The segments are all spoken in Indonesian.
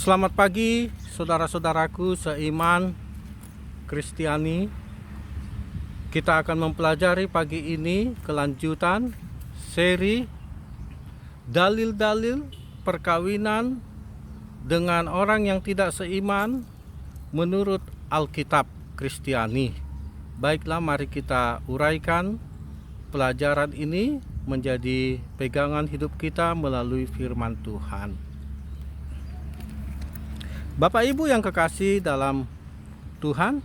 Selamat pagi saudara-saudaraku seiman Kristiani. Kita akan mempelajari pagi ini kelanjutan seri dalil-dalil perkawinan dengan orang yang tidak seiman menurut Alkitab Kristiani. Baiklah, mari kita uraikan pelajaran ini menjadi pegangan hidup kita melalui firman Tuhan. Bapak Ibu yang kekasih dalam Tuhan,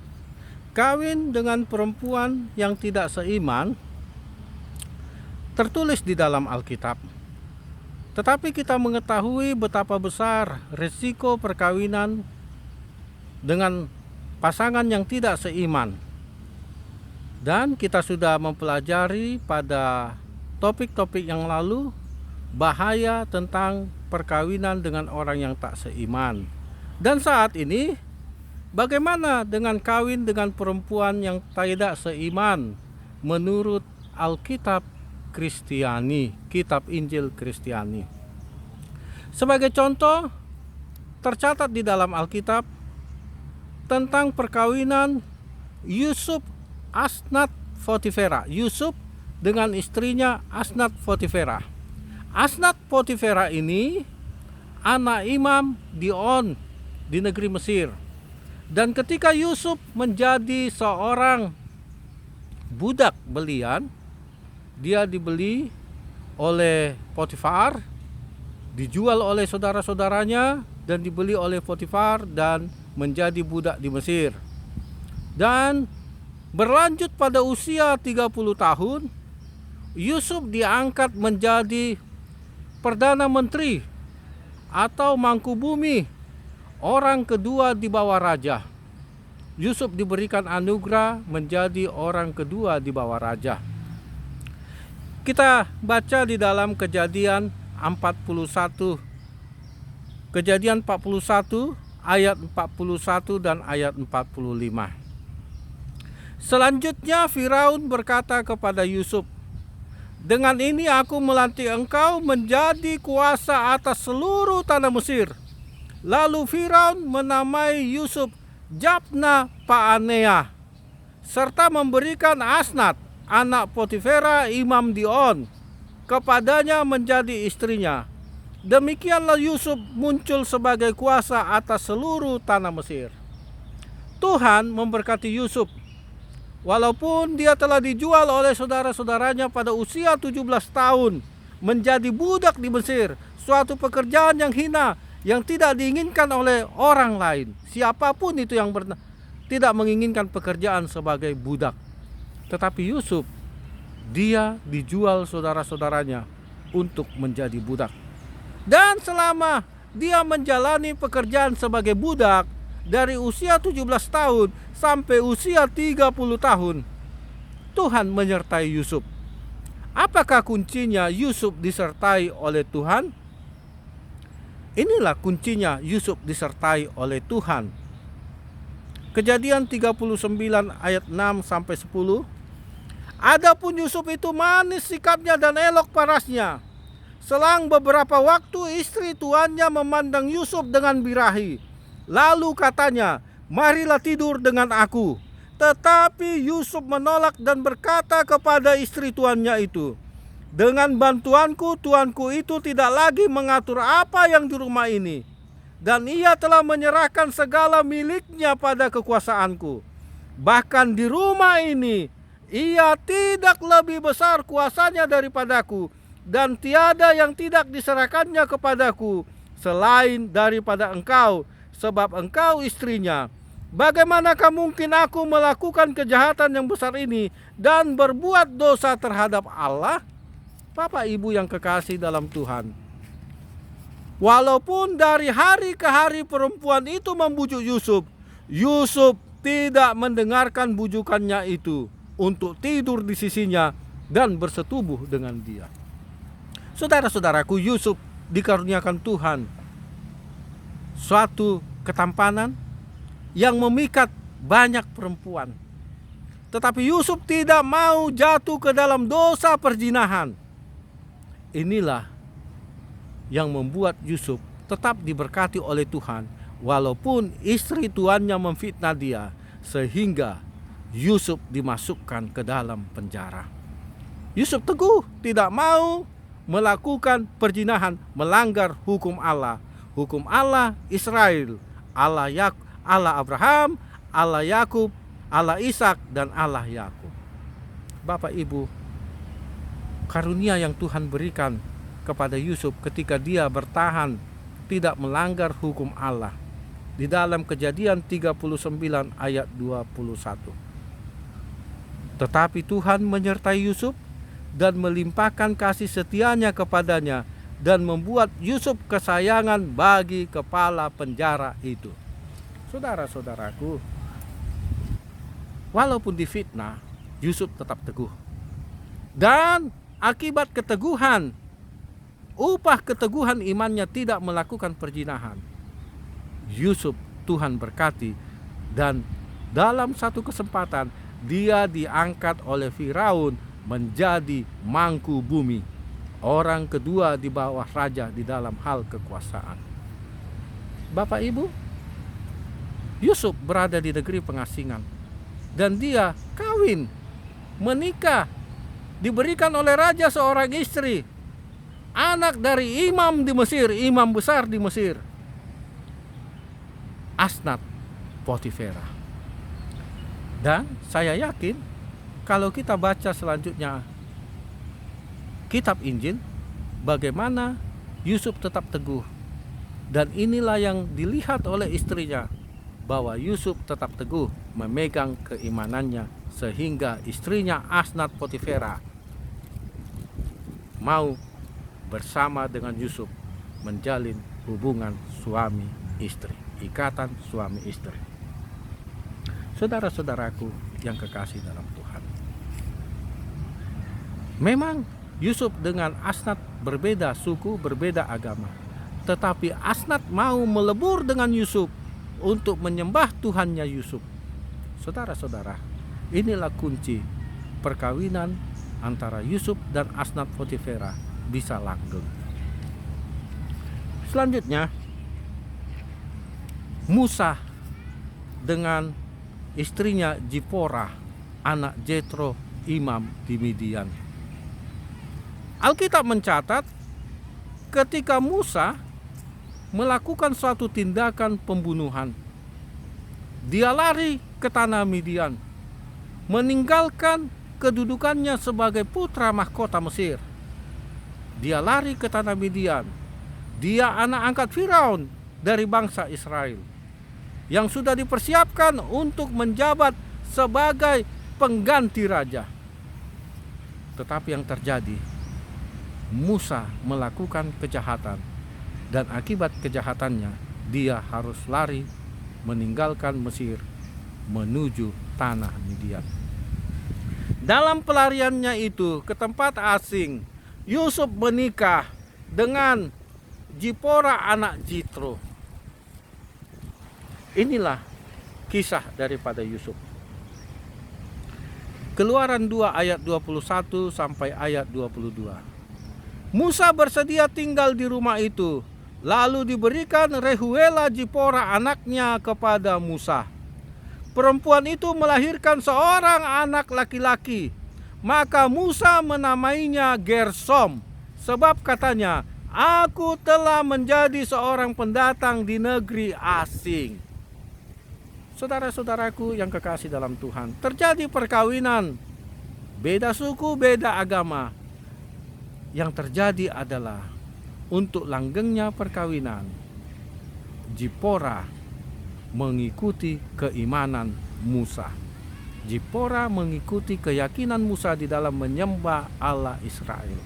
kawin dengan perempuan yang tidak seiman tertulis di dalam Alkitab. Tetapi kita mengetahui betapa besar risiko perkawinan dengan pasangan yang tidak seiman. Dan kita sudah mempelajari pada topik-topik yang lalu bahaya tentang perkawinan dengan orang yang tak seiman. Dan saat ini, bagaimana dengan kawin dengan perempuan yang tidak seiman menurut Alkitab Kristiani, Kitab Injil Kristiani? Sebagai contoh, tercatat di dalam Alkitab tentang perkawinan Yusuf Asnat Potifera. Yusuf dengan istrinya Asnat Potifera. Asnat Potifera ini anak imam Dion di negeri Mesir. Dan ketika Yusuf menjadi seorang budak belian, dia dibeli oleh Potifar, dijual oleh saudara-saudaranya, dan dibeli oleh Potifar dan menjadi budak di Mesir. Dan berlanjut pada usia 30 tahun, Yusuf diangkat menjadi Perdana Menteri atau Mangku Bumi, orang kedua di bawah raja. Yusuf diberikan anugerah menjadi orang kedua di bawah raja. Kita baca di dalam Kejadian 41 ayat 41 dan ayat 45. Selanjutnya Firaun berkata kepada Yusuf, "Dengan ini aku melantik engkau menjadi kuasa atas seluruh tanah Mesir." Lalu Firaun menamai Yusuf Jabna Paaneah, serta memberikan Asnat, anak Potifera imam Dion, kepadanya menjadi istrinya. Demikianlah Yusuf muncul sebagai kuasa atas seluruh tanah Mesir. Tuhan memberkati Yusuf. Walaupun dia telah dijual oleh saudara-saudaranya pada usia 17 tahun, menjadi budak di Mesir, suatu pekerjaan yang hina, yang tidak diinginkan oleh orang lain. Siapapun itu yang tidak menginginkan pekerjaan sebagai budak. Tetapi Yusuf, dia dijual saudara-saudaranya untuk menjadi budak. Dan selama dia menjalani pekerjaan sebagai budak dari usia 17 tahun sampai usia 30 tahun, Tuhan menyertai Yusuf. Apakah kuncinya Yusuf disertai oleh Tuhan? Inilah kuncinya Yusuf disertai oleh Tuhan. Kejadian 39 ayat 6 sampai 10. Adapun Yusuf itu manis sikapnya dan elok parasnya. Selang beberapa waktu istri tuannya memandang Yusuf dengan birahi. Lalu katanya, "Marilah tidur dengan aku." Tetapi Yusuf menolak dan berkata kepada istri tuannya itu, "Dengan bantuanku, tuanku itu tidak lagi mengatur apa yang di rumah ini. Dan ia telah menyerahkan segala miliknya pada kekuasaanku. Bahkan di rumah ini, ia tidak lebih besar kuasanya daripadaku. Dan tiada yang tidak diserahkannya kepadaku selain daripada engkau, sebab engkau istrinya. Bagaimanakah mungkin aku melakukan kejahatan yang besar ini dan berbuat dosa terhadap Allah?" Bapak Ibu yang kekasih dalam Tuhan, walaupun dari hari ke hari perempuan itu membujuk Yusuf, Yusuf tidak mendengarkan bujukannya itu untuk tidur di sisinya dan bersetubuh dengan dia. Saudara-saudaraku, Yusuf dikaruniakan Tuhan suatu ketampanan yang memikat banyak perempuan. Tetapi Yusuf tidak mau jatuh ke dalam dosa perzinahan. Inilah yang membuat Yusuf tetap diberkati oleh Tuhan, walaupun istri tuannya memfitnah dia, sehingga Yusuf dimasukkan ke dalam penjara. Yusuf teguh, tidak mau melakukan perzinahan, melanggar hukum Allah. Hukum Allah Israel, Allah Abraham, Allah Yakub, Allah Ishak, dan Allah Yakub. Bapak Ibu, karunia yang Tuhan berikan kepada Yusuf ketika dia bertahan tidak melanggar hukum Allah di dalam Kejadian 39 ayat 21. Tetapi Tuhan menyertai Yusuf dan melimpahkan kasih setianya kepadanya dan membuat Yusuf kesayangan bagi kepala penjara itu. Saudara-saudaraku, walaupun difitnah, Yusuf tetap teguh. Dan akibat keteguhan, upah keteguhan imannya tidak melakukan perzinahan. Yusuf Tuhan berkati, dan dalam satu kesempatan dia diangkat oleh Firaun menjadi mangku bumi, orang kedua di bawah raja di dalam hal kekuasaan. Bapak Ibu, Yusuf berada di negeri pengasingan dan dia kawin, menikah, diberikan oleh raja seorang istri, anak dari imam di Mesir, imam besar di Mesir, Asnat Potifera. Dan saya yakin kalau kita baca selanjutnya kitab Injil, bagaimana Yusuf tetap teguh. Dan inilah yang dilihat oleh istrinya, bahwa Yusuf tetap teguh memegang keimanannya, sehingga istrinya Asnat Potifera mau bersama dengan Yusuf menjalin hubungan suami istri, ikatan suami istri. Saudara-saudaraku yang kekasih dalam Tuhan, memang Yusuf dengan Asnat berbeda suku, berbeda agama, tetapi Asnat mau melebur dengan Yusuf untuk menyembah Tuhannya Yusuf. Saudara-saudara, inilah kunci perkawinan antara Yusuf dan Asnat Potifera bisa langgeng. Selanjutnya, Musa dengan istrinya Zipora, anak Jethro, imam di Midian. Alkitab mencatat ketika Musa melakukan suatu tindakan pembunuhan, dia lari ke tanah Midian, meninggalkan kedudukannya sebagai putra mahkota Mesir. Dia lari ke tanah Midian. Dia anak angkat Firaun dari bangsa Israel, yang sudah dipersiapkan untuk menjabat sebagai pengganti raja. Tetapi yang terjadi, Musa melakukan kejahatan, dan akibat kejahatannya dia harus lari meninggalkan Mesir menuju tanah Midian. Dalam pelariannya itu ke tempat asing, Yusuf menikah dengan Zipora anak Jethro. Inilah kisah daripada Yusuf. Keluaran 2 ayat 21 sampai ayat 22. Musa bersedia tinggal di rumah itu, lalu diberikan Rehuela Zipora anaknya kepada Musa. Perempuan itu melahirkan seorang anak laki-laki, maka Musa menamainya Gersom, sebab katanya, aku telah menjadi seorang pendatang di negeri asing. Saudara-saudaraku yang kekasih dalam Tuhan, terjadi perkawinan, beda suku, beda agama. Yang terjadi adalah untuk langgengnya perkawinan, Zipora mengikuti keimanan Musa. Zipora mengikuti keyakinan Musa di dalam menyembah Allah Israel.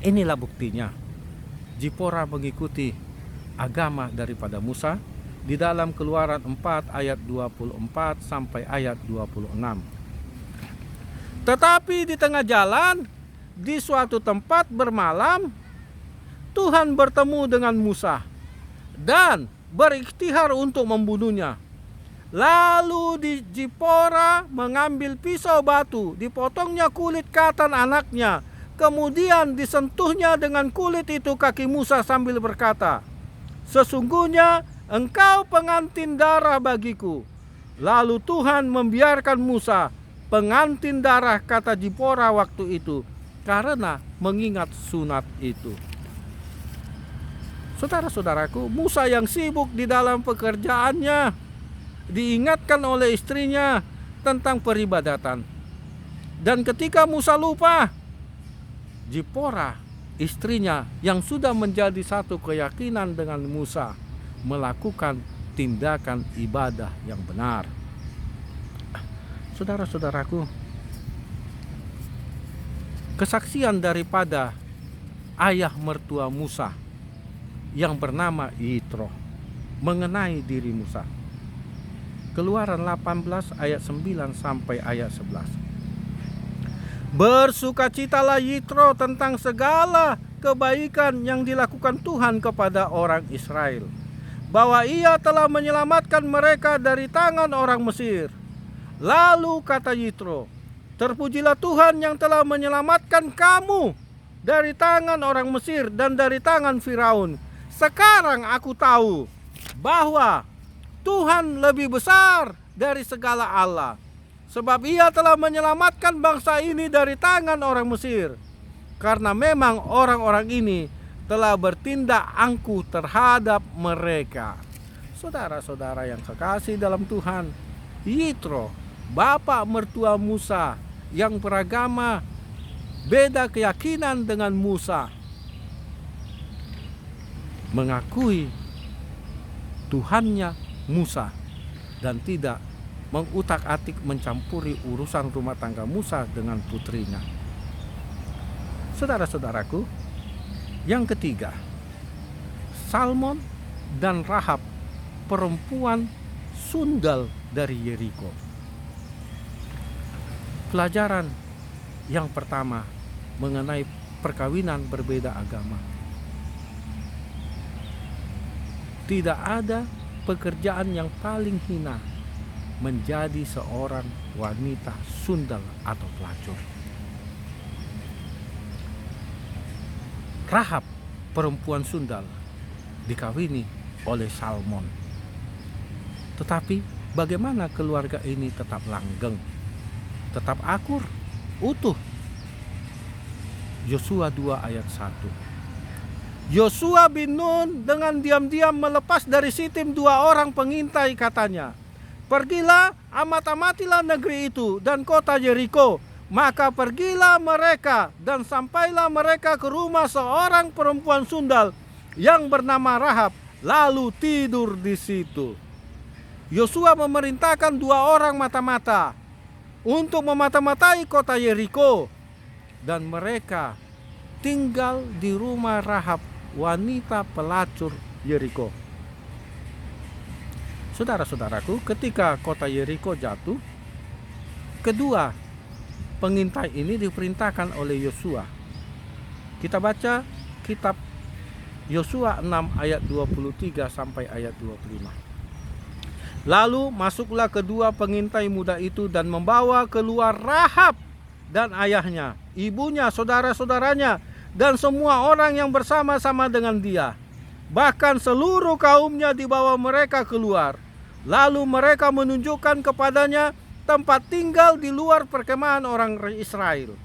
Inilah buktinya. Zipora mengikuti agama daripada Musa di dalam Keluaran 4 ayat 24 sampai ayat 26. Tetapi di tengah jalan, di suatu tempat bermalam, Tuhan bertemu dengan Musa dan berikhtiar untuk membunuhnya. Lalu Zipora mengambil pisau batu, dipotongnya kulit katan anaknya, Kemudian disentuhnya dengan kulit itu kaki Musa sambil berkata, "Sesungguhnya engkau pengantin darah bagiku." Lalu Tuhan membiarkan Musa pengantin darah, kata Zipora waktu itu, karena mengingat sunat itu. Saudara-saudaraku, Musa yang sibuk di dalam pekerjaannya diingatkan oleh istrinya tentang peribadatan. Dan ketika Musa lupa, Zipora, istrinya yang sudah menjadi satu keyakinan dengan Musa, melakukan tindakan ibadah yang benar. Saudara-saudaraku, kesaksian daripada ayah mertua Musa yang bernama Yitro mengenai diri Musa. Keluaran 18 ayat 9 sampai ayat 11. Bersukacitalah Yitro tentang segala kebaikan yang dilakukan Tuhan kepada orang Israel, bahwa ia telah menyelamatkan mereka dari tangan orang Mesir. Lalu kata Yitro, "Terpujilah Tuhan yang telah menyelamatkan kamu dari tangan orang Mesir dan dari tangan Firaun. Sekarang aku tahu bahwa Tuhan lebih besar dari segala Allah, sebab ia telah menyelamatkan bangsa ini dari tangan orang Mesir. Karena memang orang-orang ini telah bertindak angkuh terhadap mereka." Saudara-saudara yang kekasih dalam Tuhan, Yitro, bapak mertua Musa yang beragama beda keyakinan dengan Musa, mengakui Tuhannya Musa dan tidak mengutak-atik mencampuri urusan rumah tangga Musa dengan putrinya. Saudara-saudaraku, yang ketiga, Salmon dan Rahab, perempuan sundal dari Yeriko. Pelajaran yang pertama mengenai perkawinan berbeda agama. Tidak ada pekerjaan yang paling hina menjadi seorang wanita sundal atau pelacur. Rahab, perempuan sundal, dikawini oleh Salmon. Tetapi bagaimana keluarga ini tetap langgeng, tetap akur, utuh? Yosua 2 ayat 1. Yosua bin Nun dengan diam-diam melepas dari Sitim 2 orang pengintai, katanya, "Pergilah, amat-amatilah negeri itu dan kota Yeriko." Maka pergilah mereka dan sampailah mereka ke rumah seorang perempuan sundal yang bernama Rahab, lalu tidur di situ. Yosua memerintahkan 2 orang mata-mata untuk memata-matai kota Yeriko, dan mereka tinggal di rumah Rahab, wanita pelacur Yeriko. Saudara-saudaraku, ketika kota Yeriko jatuh, kedua pengintai ini diperintahkan oleh Yosua. Kita baca kitab Yosua 6 ayat 23 sampai ayat 25. Lalu masuklah kedua pengintai muda itu dan membawa keluar Rahab dan ayahnya, ibunya, saudara-saudaranya, dan semua orang yang bersama-sama dengan dia. Bahkan seluruh kaumnya dibawa mereka keluar. Lalu mereka menunjukkan kepadanya tempat tinggal di luar perkemahan orang Israel.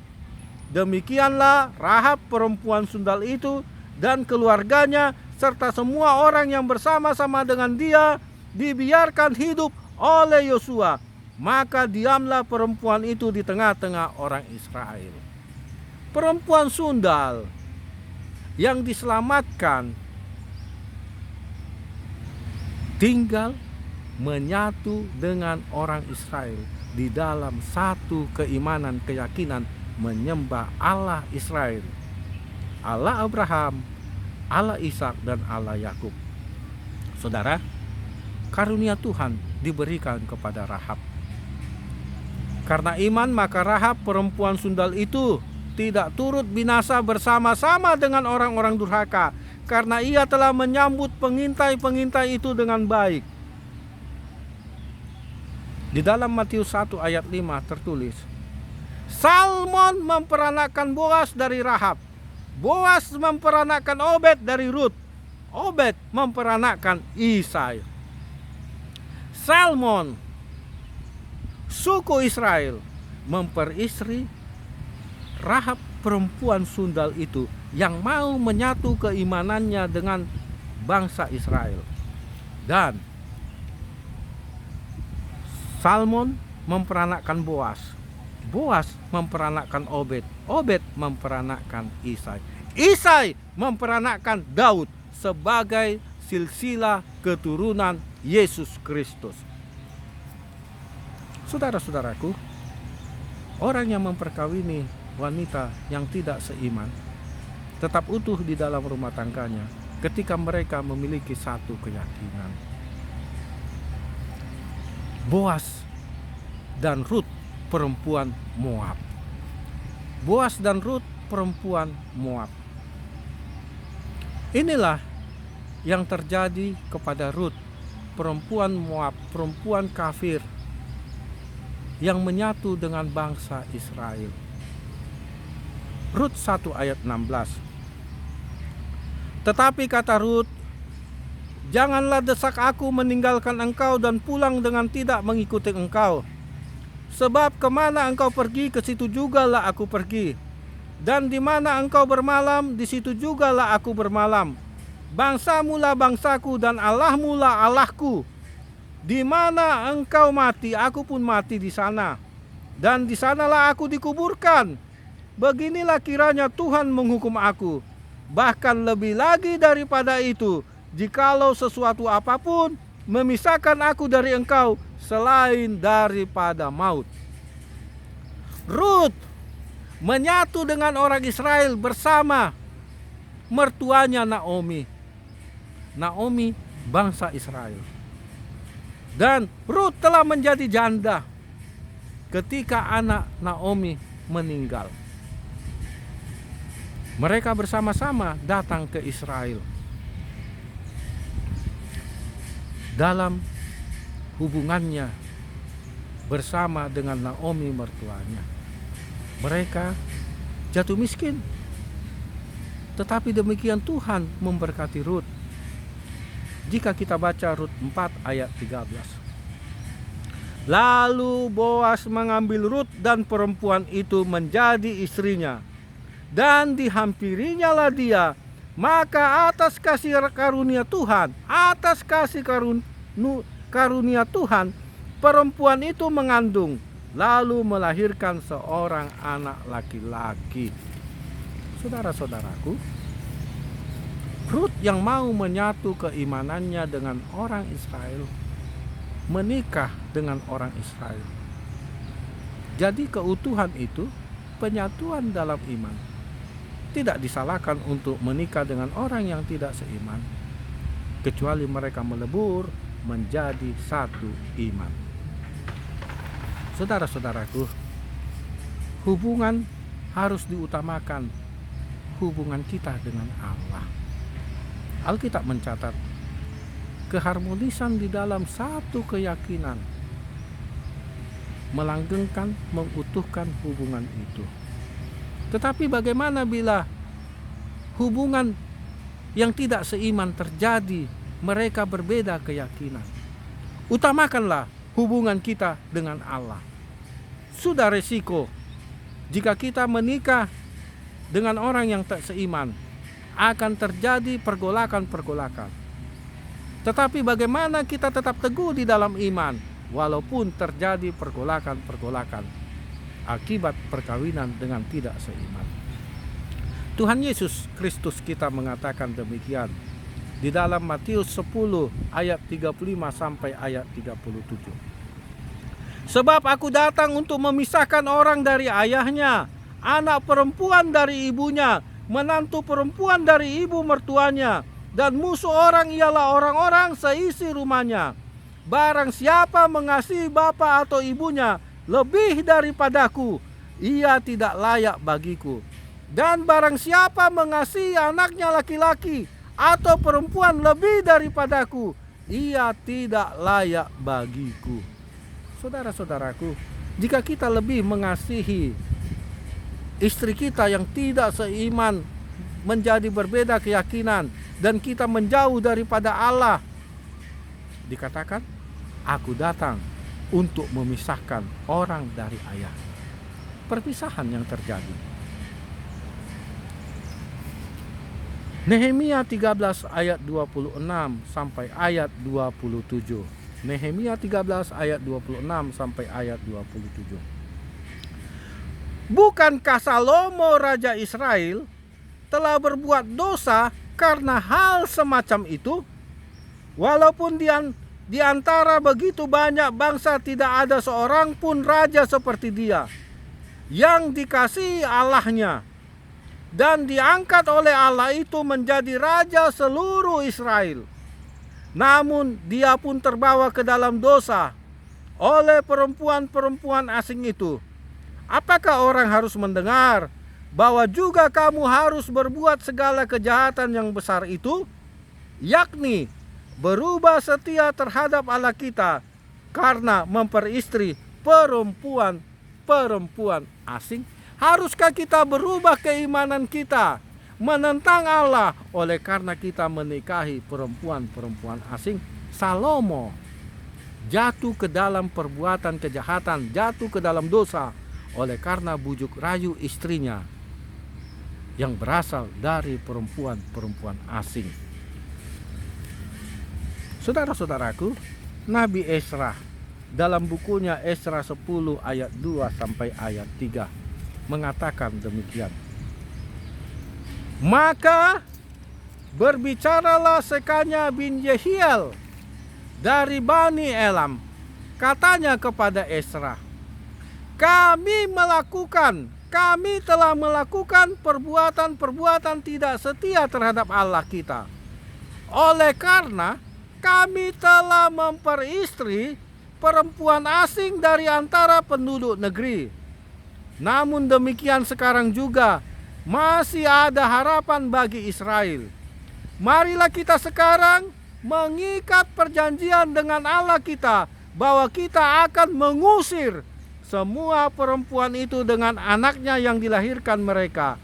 Demikianlah Rahab, perempuan sundal itu, dan keluarganya serta semua orang yang bersama-sama dengan dia dibiarkan hidup oleh Yosua. Maka diamlah perempuan itu di tengah-tengah orang Israel. Perempuan sundal yang diselamatkan tinggal menyatu dengan orang Israel di dalam satu keimanan, keyakinan menyembah Allah Israel, Allah Abraham, Allah Ishak, dan Allah Yakub. Saudara, karunia Tuhan diberikan kepada Rahab. Karena iman, maka Rahab, perempuan sundal itu, tidak turut binasa bersama-sama dengan orang-orang durhaka, karena ia telah menyambut pengintai-pengintai itu dengan baik. Di dalam Matius 1 ayat 5 tertulis, Salmon memperanakkan Boas dari Rahab. Boas memperanakkan Obed dari Rut. Obed memperanakkan Isai. Salmon, suku Israel, memperistri Rahab, perempuan sundal itu yang mau menyatu keimanannya dengan bangsa Israel. Dan Salmon memperanakkan Boas. Boas memperanakkan Obed. Obed memperanakkan Isai. Isai memperanakkan Daud sebagai silsilah keturunan Yesus Kristus. Saudara-saudaraku, orang yang memperkawini wanita yang tidak seiman tetap utuh di dalam rumah tangganya ketika mereka memiliki satu keyakinan. Boas dan Rut, perempuan Moab. Boas dan Rut, perempuan Moab. Inilah yang terjadi kepada Rut, perempuan Moab, perempuan kafir yang menyatu dengan bangsa Israel. Rut 1 ayat 16. Tetapi kata Rut, janganlah desak aku meninggalkan engkau dan pulang dengan tidak mengikuti engkau. Sebab kemana engkau pergi, ke situ jugalah aku pergi. Dan di mana engkau bermalam, di situ jugalah aku bermalam. Bangsamu lah bangsaku dan Allahmu lah Allahku. Di mana engkau mati, aku pun mati di sana. Dan di sanalah aku dikuburkan. Beginilah kiranya Tuhan menghukum aku. Bahkan lebih lagi daripada itu, jikalau sesuatu apapun memisahkan aku dari engkau selain daripada maut. Rut menyatu dengan orang Israel bersama mertuanya Naomi. Naomi bangsa Israel. Dan Rut telah menjadi janda ketika anak Naomi meninggal. Mereka bersama-sama datang ke Israel dalam hubungannya bersama dengan Naomi mertuanya. Mereka jatuh miskin, tetapi demikian Tuhan memberkati Rut. Jika kita baca Rut 4 ayat 13. Lalu Boas mengambil Rut dan perempuan itu menjadi istrinya, dan dihampirinya lah dia. Maka atas kasih karunia Tuhan, karunia Tuhan, perempuan itu mengandung, lalu melahirkan seorang anak laki-laki. Saudara-saudaraku, Rut yang mau menyatu keimanannya dengan orang Israel, menikah dengan orang Israel. Jadi keutuhan itu penyatuan dalam iman. Tidak disalahkan untuk menikah dengan orang yang tidak seiman, kecuali mereka melebur menjadi satu iman. Saudara-saudaraku, hubungan harus diutamakan, hubungan kita dengan Allah. Alkitab mencatat keharmonisan di dalam satu keyakinan melanggengkan, mengutuhkan hubungan itu. Tetapi bagaimana bila hubungan yang tidak seiman terjadi, mereka berbeda keyakinan? Utamakanlah hubungan kita dengan Allah. Sudah resiko jika kita menikah dengan orang yang tak seiman, akan terjadi pergolakan-pergolakan. Tetapi bagaimana kita tetap teguh di dalam iman walaupun terjadi pergolakan-pergolakan akibat perkawinan dengan tidak seiman? Tuhan Yesus Kristus kita mengatakan demikian di dalam Matius 10 ayat 35 sampai ayat 37. Sebab aku datang untuk memisahkan orang dari ayahnya, anak perempuan dari ibunya, menantu perempuan dari ibu mertuanya, dan musuh orang ialah orang-orang seisi rumahnya. Barang siapa mengasihi bapa atau ibunya lebih daripadaku, ia tidak layak bagiku. Dan barang siapa mengasihi anaknya laki-laki atau perempuan lebih daripadaku, ia tidak layak bagiku. Saudara-saudaraku, jika kita lebih mengasihi istri kita yang tidak seiman menjadi berbeda keyakinan dan kita menjauh daripada Allah. Dikatakan, aku datang untuk memisahkan orang dari ayah. Perpisahan yang terjadi. Nehemia 13 ayat 26 sampai ayat 27. Nehemia 13 ayat 26 sampai ayat 27. Bukankah Salomo Raja Israel telah berbuat dosa karena hal semacam itu? Walaupun di antara begitu banyak bangsa tidak ada seorang pun raja seperti dia, yang dikasihi Allahnya dan diangkat oleh Allah itu menjadi raja seluruh Israel. Namun dia pun terbawa ke dalam dosa oleh perempuan-perempuan asing itu. Apakah orang harus mendengar bahwa juga kamu harus berbuat segala kejahatan yang besar itu, yakni berubah setia terhadap Allah kita karena memperistri perempuan-perempuan asing? Haruskah kita berubah keimanan kita menentang Allah oleh karena kita menikahi perempuan-perempuan asing? Salomo jatuh ke dalam perbuatan kejahatan, jatuh ke dalam dosa oleh karena bujuk rayu istrinya yang berasal dari perempuan-perempuan asing. Saudara-saudaraku, Nabi Esra dalam bukunya Esra 10 ayat 2 sampai ayat 3 mengatakan demikian. Maka berbicaralah Sekanya bin Yehiel dari Bani Elam, katanya kepada Esra, kami telah melakukan perbuatan-perbuatan tidak setia terhadap Allah kita, oleh karena kami telah memperistri perempuan asing dari antara penduduk negeri. Namun demikian sekarang juga masih ada harapan bagi Israel. Marilah kita sekarang mengikat perjanjian dengan Allah kita bahwa kita akan mengusir semua perempuan itu dengan anaknya yang dilahirkan mereka,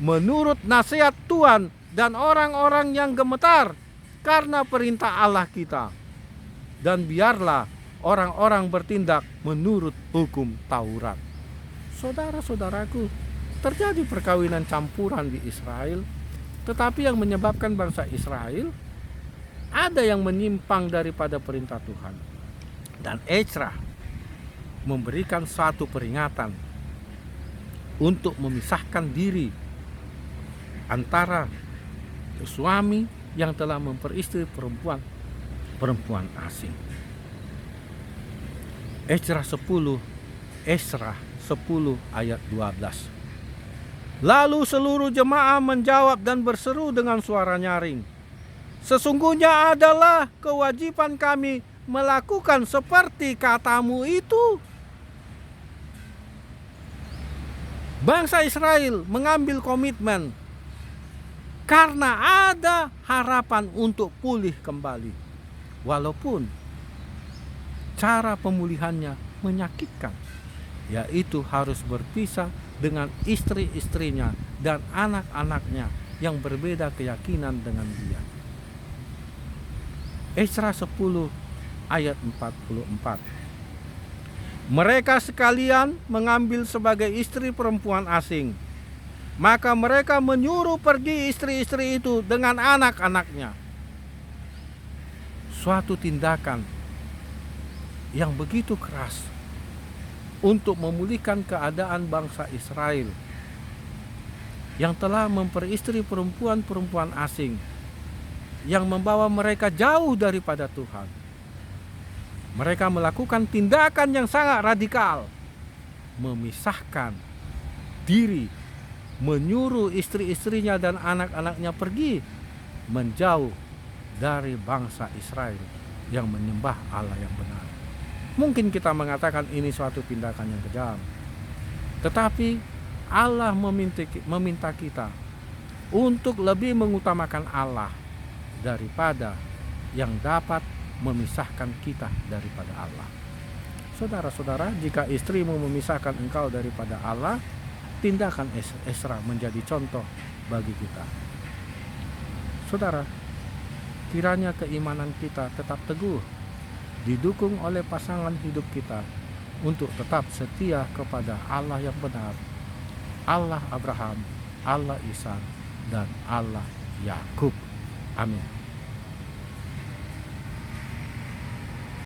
menurut nasihat Tuhan dan orang-orang yang gemetar karena perintah Allah kita. Dan biarlah orang-orang bertindak menurut hukum Taurat. Saudara-saudaraku, terjadi perkawinan campuran di Israel, tetapi yang menyebabkan bangsa Israel ada yang menyimpang daripada perintah Tuhan. Dan Esra memberikan suatu peringatan untuk memisahkan diri antara suami yang telah memperistri perempuan asing. Esra 10 ayat 12. Lalu seluruh jemaah menjawab dan berseru dengan suara nyaring, sesungguhnya adalah kewajiban kami melakukan seperti katamu itu. Bangsa Israel mengambil komitmen karena ada harapan untuk pulih kembali, walaupun cara pemulihannya menyakitkan, yaitu harus berpisah dengan istri-istrinya dan anak-anaknya yang berbeda keyakinan dengan dia. Esra 10 ayat 44. Mereka sekalian mengambil sebagai istri perempuan asing, maka mereka menyuruh pergi istri-istri itu dengan anak-anaknya. Suatu tindakan yang begitu keras untuk memulihkan keadaan bangsa Israel yang telah memperistri perempuan-perempuan asing, yang membawa mereka jauh daripada Tuhan. Mereka melakukan tindakan yang sangat radikal, memisahkan diri, menyuruh istri-istrinya dan anak-anaknya pergi menjauh dari bangsa Israel yang menyembah Allah yang benar. Mungkin kita mengatakan ini suatu tindakan yang kejam, tetapi Allah meminta kita untuk lebih mengutamakan Allah daripada yang dapat memisahkan kita daripada Allah. Saudara-saudara, jika istrimu memisahkan engkau daripada Allah, tindakan Ezra menjadi contoh bagi kita. Saudara, kiranya keimanan kita tetap teguh, didukung oleh pasangan hidup kita untuk tetap setia kepada Allah yang benar, Allah Abraham, Allah Ishak, dan Allah Yakub. Amin.